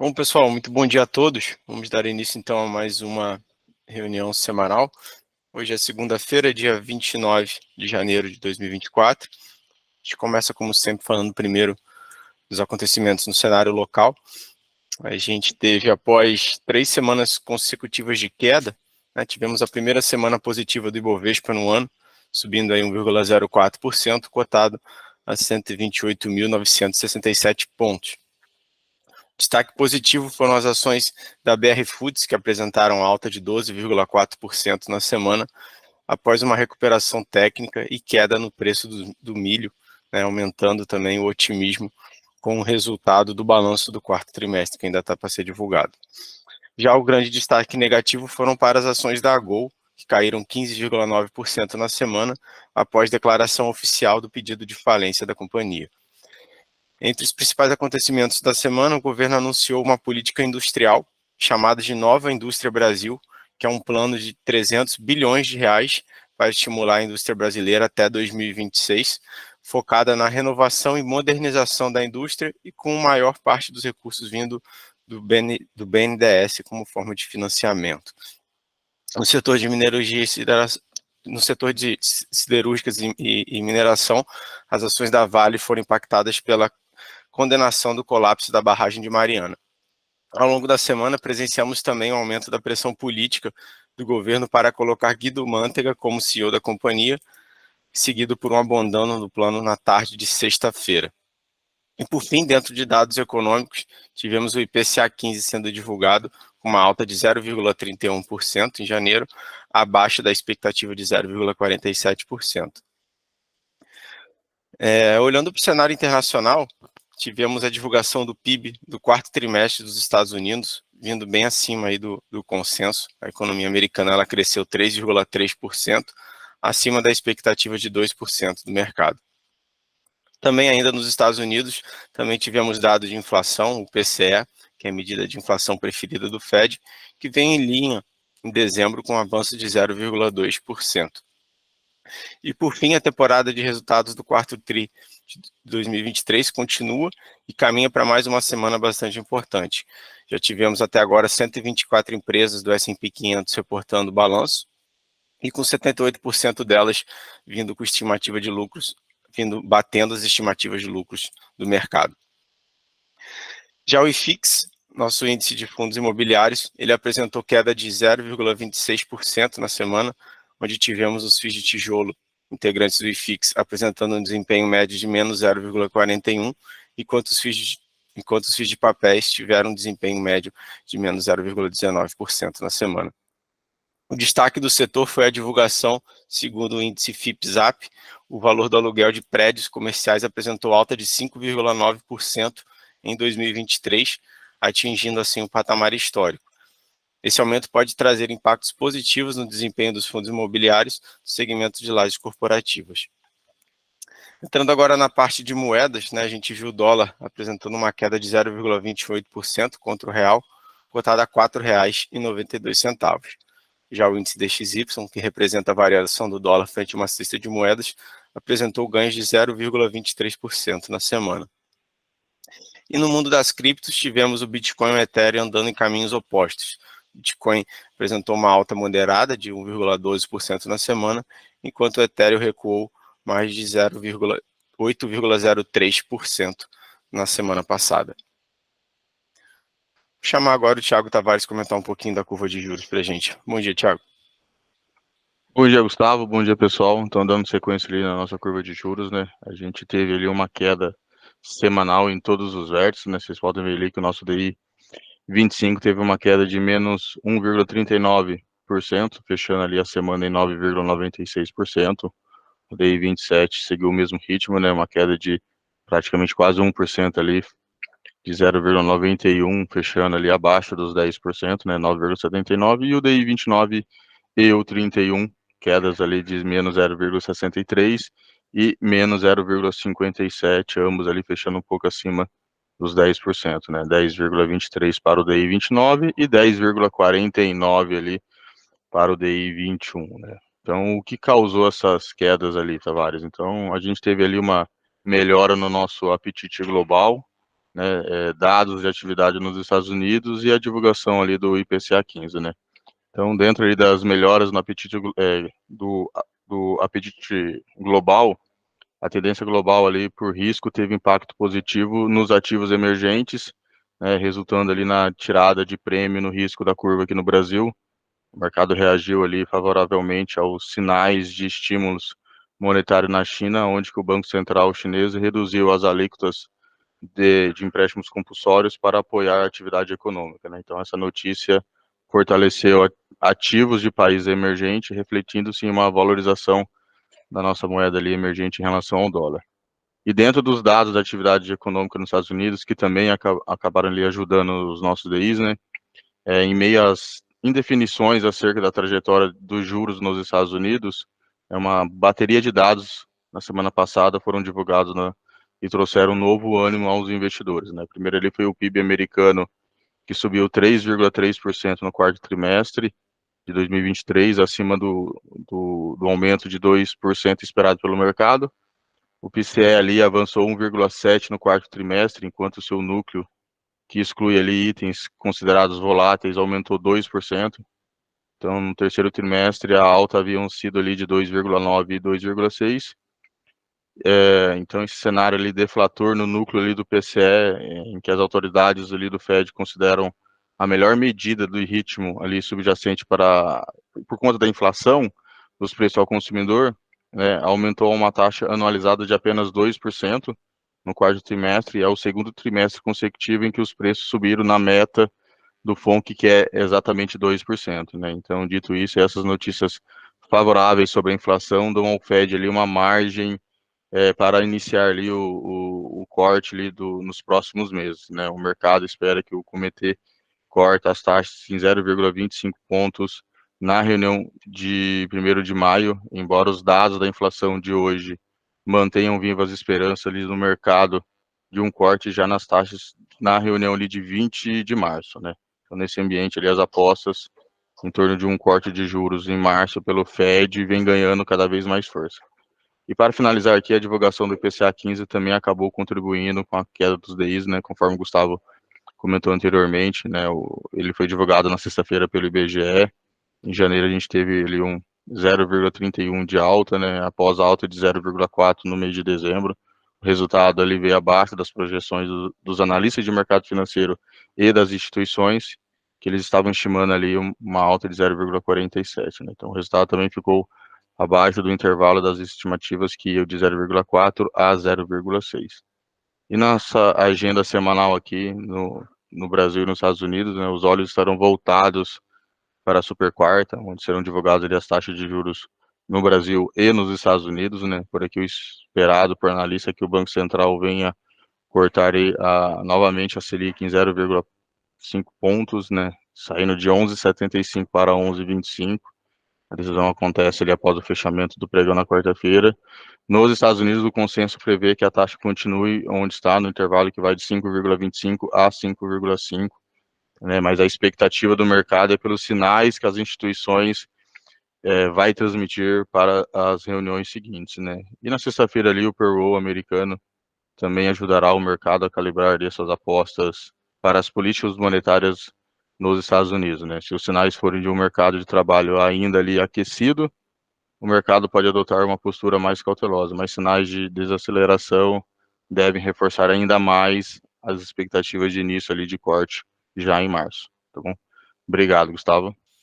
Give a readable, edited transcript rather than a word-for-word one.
Bom, pessoal, muito bom dia a todos. Vamos dar início, então, a mais uma reunião semanal. Hoje é segunda-feira, dia 29 de janeiro de 2024. A gente começa, como sempre, falando primeiro dos acontecimentos no cenário local. A gente teve, após 3 semanas consecutivas de queda, né, tivemos a primeira semana positiva do Ibovespa no ano, subindo aí 1,04%, cotado a 128.967 pontos. Destaque positivo foram as ações da BR Foods, que apresentaram alta de 12,4% na semana, após uma recuperação técnica e queda no preço do milho, né, aumentando também o otimismo com o resultado do balanço do quarto trimestre, que ainda está para ser divulgado. Já o grande destaque negativo foram para as ações da Gol, que caíram 15,9% na semana, após declaração oficial do pedido de falência da companhia. Entre os principais acontecimentos da semana, o governo anunciou uma política industrial chamada de Nova Indústria Brasil, que é um plano de 300 bilhões de reais para estimular a indústria brasileira até 2026, focada na renovação e modernização da indústria e com maior parte dos recursos vindo do BNDES como forma de financiamento. No setor de mineralogia no setor de siderúrgicas e mineração, as ações da Vale foram impactadas pela condenação do colapso da barragem de Mariana. Ao longo da semana, presenciamos também o aumento da pressão política do governo para colocar Guido Mantega como CEO da companhia, seguido por um abandono do plano na tarde de sexta-feira. E por fim, dentro de dados econômicos, tivemos o IPCA 15 sendo divulgado com uma alta de 0,31% em janeiro, abaixo da expectativa de 0,47%. Olhando para o cenário internacional, tivemos a divulgação do PIB do quarto trimestre dos Estados Unidos, vindo bem acima aí do consenso. A economia americana ela cresceu 3,3%, acima da expectativa de 2% do mercado. Também ainda nos Estados Unidos, também tivemos dados de inflação, o PCE, que é a medida de inflação preferida do Fed, que vem em linha em dezembro com um avanço de 0,2%. E por fim, a temporada de resultados do quarto TRI de 2023 continua e caminha para mais uma semana bastante importante. Já tivemos até agora 124 empresas do S&P 500 reportando balanço, e com 78% delas vindo com estimativa de lucros, batendo as estimativas de lucros do mercado. Já o IFIX, nosso índice de fundos imobiliários, ele apresentou queda de 0,26% na semana, onde tivemos os FIIs de tijolo integrantes do IFIX apresentando um desempenho médio de menos 0,41, enquanto os FIIs de papéis tiveram um desempenho médio de menos 0,19% na semana. O destaque do setor foi a divulgação, segundo o índice FIPZAP, o valor do aluguel de prédios comerciais apresentou alta de 5,9% em 2023, atingindo assim um patamar histórico. Esse aumento pode trazer impactos positivos no desempenho dos fundos imobiliários do segmento de lajes corporativas. Entrando agora na parte de moedas, né, a gente viu o dólar apresentando uma queda de 0,28% contra o real, cotado a R$ 4,92. Já o índice DXY, que representa a variação do dólar frente a uma cesta de moedas, apresentou ganhos de 0,23% na semana. E no mundo das criptos, tivemos o Bitcoin e o Ethereum andando em caminhos opostos. O Bitcoin apresentou uma alta moderada de 1,12% na semana, enquanto o Ethereum recuou mais de 8,03% na semana passada. Vou chamar agora o Thiago Tavares comentar um pouquinho da curva de juros para a gente. Bom dia, Thiago. Bom dia, Gustavo. Bom dia, pessoal. Então, dando sequência ali na nossa curva de juros, né? A gente teve ali uma queda semanal em todos os vértices, né? Vocês podem ver ali que o nosso DI 25 teve uma queda de menos 1,39%, fechando ali a semana em 9,96%. O DI 27 seguiu o mesmo ritmo, né? Uma queda de praticamente quase 1% ali, de 0,91, fechando ali abaixo dos 10%, né? 9,79%. E o DI 29 e o 31, quedas ali de menos 0,63 e menos 0,57, ambos ali fechando um pouco acima dos 10%, né? 10,23 para o DI 29 e 10,49 ali para o DI 21, né? Então, o que causou essas quedas ali, Tavares? Então, a gente teve ali uma melhora no nosso apetite global, né, dados de atividade nos Estados Unidos e a divulgação ali do IPCA 15, né. Então, dentro ali das melhoras no apetite do apetite global, a tendência global ali por risco teve impacto positivo nos ativos emergentes, né, resultando ali na tirada de prêmio no risco da curva aqui no Brasil. O mercado reagiu ali favoravelmente aos sinais de estímulos monetários na China, onde que o Banco Central chinês reduziu as alíquotas de empréstimos compulsórios para apoiar a atividade econômica, né? Então, essa notícia fortaleceu ativos de países emergentes, refletindo sim uma valorização da nossa moeda ali emergente em relação ao dólar. E dentro dos dados da atividade econômica nos Estados Unidos, que também acabaram ali ajudando os nossos DIs, né? Em meio às indefinições acerca da trajetória dos juros nos Estados Unidos, uma bateria de dados na semana passada foram divulgados e trouxeram um novo ânimo aos investidores, né? Primeiro ali foi o PIB americano, que subiu 3,3% no quarto trimestre de 2023, acima do aumento de 2% esperado pelo mercado. O PCE ali avançou 1,7% no quarto trimestre, enquanto o seu núcleo, que exclui ali itens considerados voláteis, aumentou 2%. Então, no terceiro trimestre, a alta haviam sido ali de 2,9% e 2,6%. Então, esse cenário ali deflator no núcleo ali do PCE, em que as autoridades ali do Fed consideram a melhor medida do ritmo ali subjacente por conta da inflação dos preços ao consumidor, né, aumentou a uma taxa anualizada de apenas 2% no quarto trimestre, e é o segundo trimestre consecutivo em que os preços subiram na meta do FONC, que é exatamente 2%, né? Então, dito isso, essas notícias favoráveis sobre a inflação dão ao Fed ali uma margem para iniciar ali o corte ali nos próximos meses, né? O mercado espera que o comitê corta as taxas em 0,25 pontos na reunião de 1º de maio, embora os dados da inflação de hoje mantenham vivas as esperanças ali no mercado de um corte já nas taxas na reunião ali de 20 de março, né? Então, nesse ambiente ali, as apostas em torno de um corte de juros em março pelo Fed vem ganhando cada vez mais força. E para finalizar aqui, a divulgação do IPCA 15 também acabou contribuindo com a queda dos DIs, né? Conforme o Gustavo comentou anteriormente, né? Ele foi divulgado na sexta-feira pelo IBGE. Em janeiro a gente teve ali um 0,31 de alta, né? Após a alta de 0,4 no mês de dezembro. O resultado ali veio abaixo das projeções dos analistas de mercado financeiro e das instituições, que eles estavam estimando ali uma alta de 0,47, né? Então o resultado também ficou abaixo do intervalo das estimativas, que ia de 0,4 a 0,6. E nossa agenda semanal aqui no Brasil e nos Estados Unidos, né, os olhos estarão voltados para a super quarta, onde serão divulgadas ali as taxas de juros no Brasil e nos Estados Unidos, né? Por aqui o esperado por analista é que o Banco Central venha cortar novamente a Selic em 0,5 pontos, né? Saindo de 11,75 para 11,25. A decisão acontece ali após o fechamento do pregão na quarta-feira. Nos Estados Unidos, o consenso prevê que a taxa continue onde está, no intervalo que vai de 5,25 a 5,5, né? Mas a expectativa do mercado é pelos sinais que as instituições vai transmitir para as reuniões seguintes, né? E na sexta-feira ali, o payroll americano também ajudará o mercado a calibrar ali suas apostas para as políticas monetárias nos Estados Unidos, né? Se os sinais forem de um mercado de trabalho ainda ali aquecido, o mercado pode adotar uma postura mais cautelosa, mas sinais de desaceleração devem reforçar ainda mais as expectativas de início ali de corte já em março, tá bom? Obrigado, Gustavo.